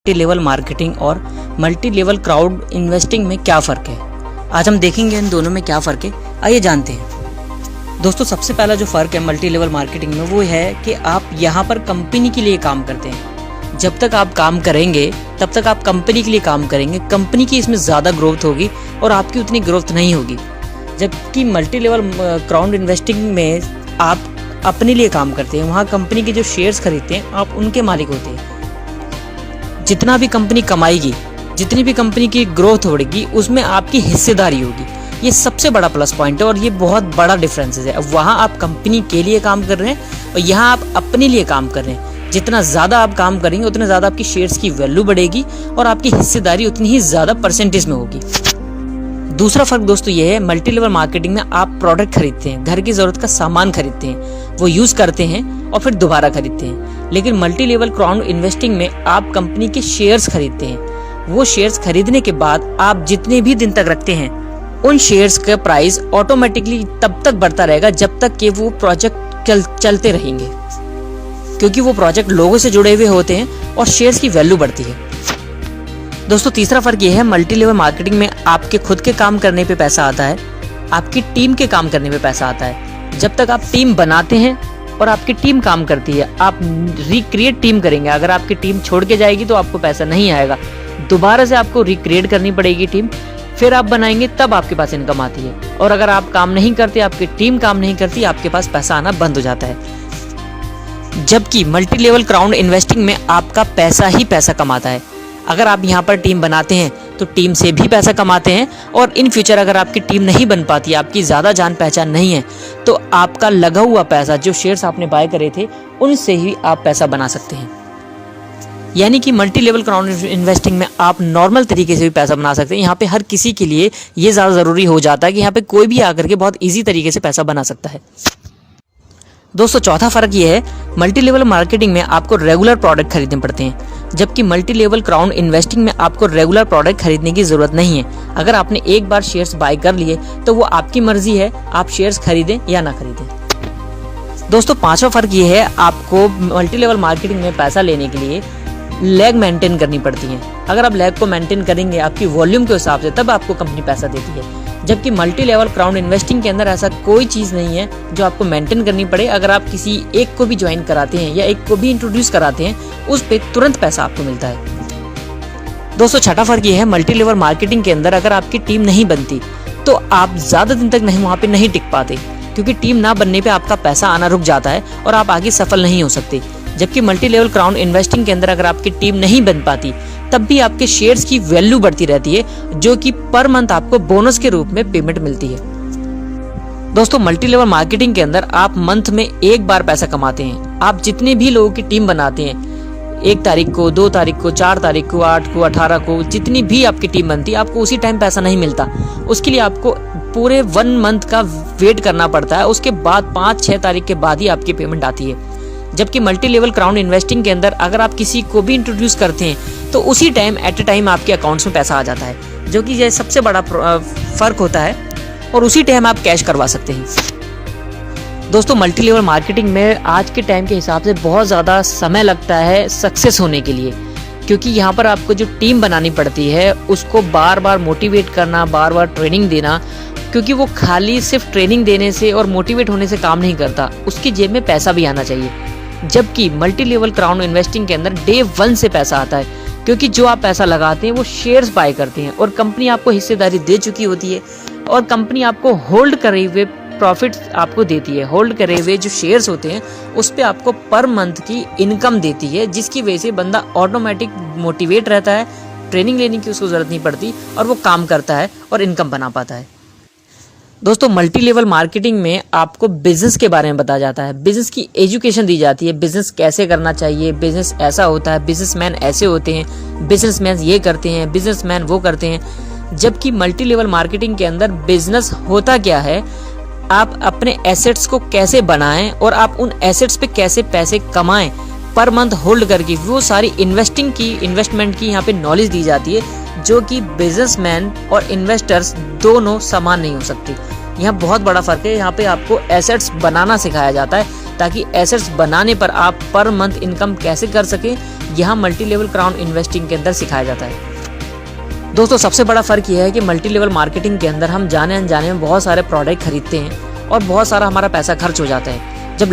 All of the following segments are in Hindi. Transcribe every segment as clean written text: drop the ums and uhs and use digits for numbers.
मल्टी लेवल मार्केटिंग और मल्टी लेवल क्राउड इन्वेस्टिंग में क्या फ़र्क है। आज हम देखेंगे इन दोनों में क्या फ़र्क है, आइए जानते हैं। दोस्तों, सबसे पहला जो फ़र्क है मल्टी लेवल मार्केटिंग में वो है कि आप यहाँ पर कंपनी के लिए काम करते हैं। जब तक आप काम करेंगे तब तक आप कंपनी के लिए काम करेंगे, कंपनी की इसमें ज़्यादा ग्रोथ होगी और आपकी उतनी ग्रोथ नहीं होगी। जबकि मल्टी लेवल क्राउड इन्वेस्टिंग में आप अपने लिए काम करते हैं, वहाँ कंपनी के जो शेयर्स खरीदते हैं आप उनके मालिक होते हैं। जितना भी कंपनी कमाएगी, जितनी भी कंपनी की ग्रोथ होगी उसमें आपकी हिस्सेदारी होगी। ये सबसे बड़ा प्लस पॉइंट है और ये बहुत बड़ा डिफरेंस है। अब वहाँ आप कंपनी के लिए काम कर रहे हैं और यहाँ आप अपने लिए काम कर रहे हैं। जितना ज़्यादा आप काम करेंगे उतने ज़्यादा आपकी शेयर्स की वैल्यू बढ़ेगी और आपकी हिस्सेदारी उतनी ही ज़्यादा परसेंटेज में होगी। दूसरा फर्क दोस्तों ये है, मल्टी लेवल मार्केटिंग में आप प्रोडक्ट खरीदते हैं, घर की ज़रूरत का सामान खरीदते हैं, वो यूज़ करते हैं और फिर दोबारा खरीदते हैं। लेकिन मल्टी लेवल क्राउड इन्वेस्टिंग में आप कंपनी के शेयर्स खरीदते हैं। वो शेयर्स खरीदने के बाद आप जितने भी दिन तक रखते हैं उन शेयर्स का प्राइस ऑटोमेटिकली तब तक बढ़ता रहेगा जब तक कि वो प्रोजेक्ट चलते रहेंगे, क्योंकि वो प्रोजेक्ट लोगों से जुड़े हुए होते हैं और शेयर्स की वैल्यू बढ़ती है। दोस्तों, तीसरा फर्क ये है, मल्टी लेवल मार्केटिंग में आपके खुद के काम करने पे पैसा आता है, आपकी टीम के काम करने पे पैसा आता है। जब तक आप टीम बनाते हैं और आपकी टीम काम करती है, आप रिक्रिएट टीम करेंगे। अगर आपकी टीम छोड़ के जाएगी तो आपको पैसा नहीं आएगा, दोबारा से आपको रिक्रिएट करनी पड़ेगी टीम, फिर आप बनाएंगे तब आपके पास इनकम आती है। और अगर आप काम नहीं करते, आपकी टीम काम नहीं करती, आपके पास पैसा आना बंद हो जाता है। जबकि मल्टी लेवल क्राउड इन्वेस्टिंग में आपका पैसा ही पैसा कमाता है। अगर आप यहाँ पर टीम बनाते हैं तो टीम से भी पैसा कमाते हैं और इन फ्यूचर अगर आपकी टीम नहीं बन पाती, आपकी ज़्यादा जान पहचान नहीं है, तो आपका लगा हुआ पैसा, जो शेयर्स आपने बाय करे थे, उनसे ही आप पैसा बना सकते हैं। यानी कि मल्टी लेवल क्राउड इन्वेस्टिंग में आप नॉर्मल तरीके से भी पैसा बना सकते हैं। यहाँ पे हर किसी के लिए ये ज़्यादा ज़रूरी हो जाता है कि यहाँ पे कोई भी आकर के बहुत ईजी तरीके से पैसा बना सकता है। दोस्तों, चौथा फर्क ये है, मल्टी लेवल मार्केटिंग में आपको रेगुलर प्रोडक्ट खरीदने पड़ते हैं, जबकि मल्टी लेवल क्राउड इन्वेस्टिंग में आपको रेगुलर प्रोडक्ट खरीदने की जरूरत नहीं है। अगर आपने एक बार शेयर्स बाय कर लिए तो वो आपकी मर्जी है, आप शेयर्स खरीदें या ना खरीदें। दोस्तों, पांचवा फर्क ये है, आपको मल्टी लेवल मार्केटिंग में पैसा लेने के लिए लैग मेंटेन करनी पड़ती है। अगर आप लैग को मेंटेन करेंगे आपकी वॉल्यूम के हिसाब से, तब आपको कंपनी पैसा देती है। जबकि मल्टी लेवल क्राउड इन्वेस्टिंग के अंदर ऐसा कोई चीज़ नहीं है जो आपको मेंटेन करनी पड़े। अगर आप किसी एक को भी ज्वाइन कराते हैं या एक को भी इंट्रोड्यूस कराते हैं, उस पे तुरंत पैसा आपको मिलता है। दोस्तों, छठा फर्क ये है, मल्टी लेवल मार्केटिंग के अंदर अगर आपकी टीम नहीं बनती तो आप ज़्यादा दिन तक वहाँ पे नहीं टिक पाते, क्योंकि टीम ना बनने पे आपका पैसा आना रुक जाता है और आप आगे सफल नहीं हो सकते। जबकि मल्टी लेवल क्राउड इन्वेस्टिंग के अंदर अगर आपकी टीम नहीं बन पाती तब भी आपके शेयर्स की वैल्यू बढ़ती रहती है, जो कि पर मंथ आपको बोनस के रूप में पेमेंट मिलती है। दोस्तों, मल्टी लेवल मार्केटिंग के अंदर आप मंथ में एक बार पैसा कमाते हैं। आप जितने भी लोगों की टीम बनाते हैं, 1 तारीख को, 2 तारीख को, 4 तारीख को, 8 को, 18 को, जितनी भी आपकी टीम बनती है, आपको उसी टाइम पैसा नहीं मिलता। उसके लिए आपको पूरे 1 मंथ का वेट करना पड़ता है। उसके बाद 5-6 तारीख के बाद ही आपकी पेमेंट आती है। जबकि मल्टी लेवल क्राउड इन्वेस्टिंग के अंदर अगर आप किसी को भी इंट्रोड्यूस करते हैं तो उसी टाइम एट ए टाइम आपके अकाउंट्स में पैसा आ जाता है, जो कि ये सबसे बड़ा फर्क होता है, और उसी टाइम आप कैश करवा सकते हैं। दोस्तों, मल्टी लेवल मार्केटिंग में आज के टाइम के हिसाब से बहुत ज़्यादा समय लगता है सक्सेस होने के लिए, क्योंकि यहाँ पर आपको जो टीम बनानी पड़ती है उसको बार बार मोटिवेट करना, बार बार ट्रेनिंग देना, क्योंकि वो खाली सिर्फ ट्रेनिंग देने से और मोटिवेट होने से काम नहीं करता, उसकी जेब में पैसा भी आना चाहिए। जबकि मल्टी लेवल क्राउड इन्वेस्टिंग के अंदर डे 1 से पैसा आता है, क्योंकि जो आप पैसा लगाते हैं वो शेयर्स बाय करते हैं और कंपनी आपको हिस्सेदारी दे चुकी होती है और कंपनी आपको होल्ड करे हुए प्रॉफिट आपको देती है। होल्ड करे हुए जो शेयर्स होते हैं उस पे आपको पर मंथ की इनकम देती है, जिसकी वजह से बंदा ऑटोमेटिक मोटिवेट रहता है, ट्रेनिंग लेने की उसको ज़रूरत नहीं पड़ती और वो काम करता है और इनकम बना पाता है। दोस्तों, मल्टी लेवल मार्केटिंग में आपको बिजनेस के बारे में बताया जाता है, बिजनेस की एजुकेशन दी जाती है, बिजनेस कैसे करना चाहिए, बिजनेस ऐसा होता है, बिजनेसमैन ऐसे होते हैं, बिजनेसमैन ये करते हैं, बिजनेसमैन वो करते हैं। जबकि मल्टी लेवल मार्केटिंग के अंदर बिजनेस होता क्या है, आप अपने एसेट्स को कैसे बनाएं और आप उन एसेट्स पे कैसे पैसे कमाएं, पर मंथ होल्ड करके, वो सारी इन्वेस्टमेंट की यहाँ पे नॉलेज दी जाती है, जो कि बिजनेसमैन और इन्वेस्टर्स दोनों समान नहीं हो सकते। यहाँ बहुत बड़ा फर्क है। यहाँ पे आपको एसेट्स बनाना सिखाया जाता है, ताकि एसेट्स बनाने पर आप पर मंथ इनकम कैसे कर सके, यहाँ मल्टी लेवल क्राउड इन्वेस्टिंग के अंदर सिखाया जाता है। दोस्तों सबसे बड़ा फर्क यह है कि मल्टी लेवल मार्केटिंग के अंदर हम जाने अनजाने में बहुत सारे प्रोडक्ट खरीदते हैं और बहुत सारा हमारा पैसा खर्च हो जाता है। जब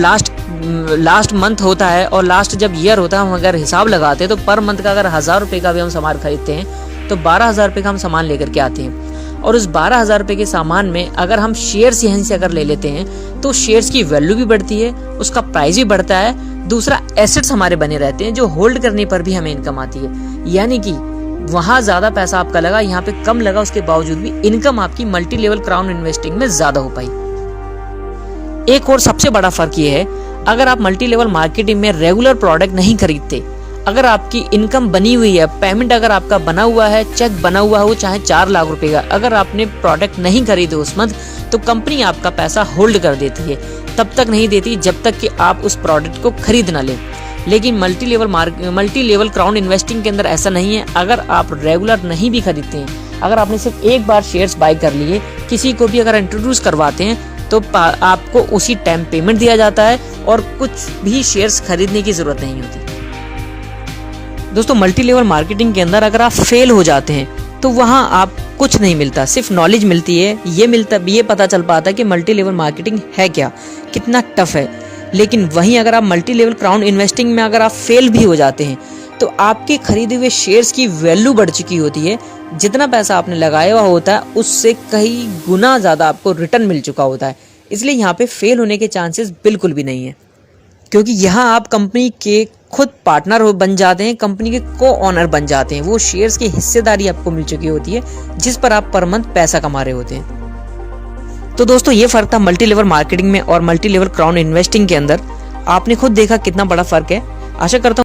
लास्ट मंथ होता है और लास्ट जब ईयर होता है, हम अगर हिसाब लगाते हैं तो पर मंथ का अगर 1000 रुपये का भी हम सामान खरीदते हैं तो 12,000 रुपये का हम सामान लेकर के आते हैं। और उस 12,000 रुपये के सामान में अगर हम शेयर्स यहीं से अगर ले लेते हैं तो शेयर्स की वैल्यू भी बढ़ती है, उसका प्राइस भी बढ़ता है, दूसरा एसेट्स हमारे बने रहते हैं जो होल्ड करने पर भी हमें इनकम आती है। यानी कि वहां ज्यादा पैसा आपका लगा, यहाँ पे कम लगा, उसके बावजूद भी इनकम आपकी मल्टी लेवल क्राउड इन्वेस्टिंग में ज्यादा हो पाई। एक और सबसे बड़ा फर्क ये है, अगर आप मल्टी लेवल मार्केटिंग में रेगुलर प्रोडक्ट नहीं खरीदते, अगर आपकी इनकम बनी हुई है, पेमेंट अगर आपका बना हुआ है, चेक बना हुआ हो चाहे 4 लाख रुपए का, अगर आपने प्रोडक्ट नहीं खरीदे उस मंथ, तो कंपनी आपका पैसा होल्ड कर देती है। तब तक नहीं देती जब तक कि आप उस प्रोडक्ट को खरीद ना लें। लेकिन मल्टी लेवल क्राउड इन्वेस्टिंग के अंदर ऐसा नहीं है। अगर आप रेगुलर नहीं भी खरीदते हैं, अगर आपने सिर्फ एक बार शेयर्स बाय कर लिए, किसी को भी अगर इंट्रोड्यूस करवाते हैं तो आपको उसी टाइम पेमेंट दिया जाता है और कुछ भी शेयर्स खरीदने की जरूरत नहीं होती। दोस्तों मल्टी लेवल मार्केटिंग के अंदर अगर आप फेल हो जाते हैं तो वहां आप कुछ नहीं मिलता, सिर्फ नॉलेज मिलती है। ये पता चल पाता है कि मल्टी लेवल मार्केटिंग है क्या, कितना टफ है। लेकिन वहीं अगर आप मल्टी लेवल क्राउड इन्वेस्टिंग में अगर आप फेल भी हो जाते हैं तो आपके खरीदे हुए शेयर्स की वैल्यू बढ़ चुकी होती है। जितना पैसा आपने लगाया हुआ होता है उससे कई गुना ज्यादा आपको रिटर्न मिल चुका होता है। इसलिए यहाँ पे फेल होने के चांसेस बिल्कुल भी नहीं है, क्योंकि यहाँ आप कंपनी के खुद पार्टनर बन जाते हैं, कंपनी के को ऑनर बन जाते हैं। वो शेयर्स की हिस्सेदारी आपको मिल चुकी होती है जिस पर आप पर मंथ पैसा कमा रहे होते हैं। तो दोस्तों ये फर्क था मल्टी लेवल मार्केटिंग में और मल्टी लेवल क्राउड इन्वेस्टिंग के अंदर। आपने खुद देखा कितना बड़ा फर्क है। आशा करता हूँ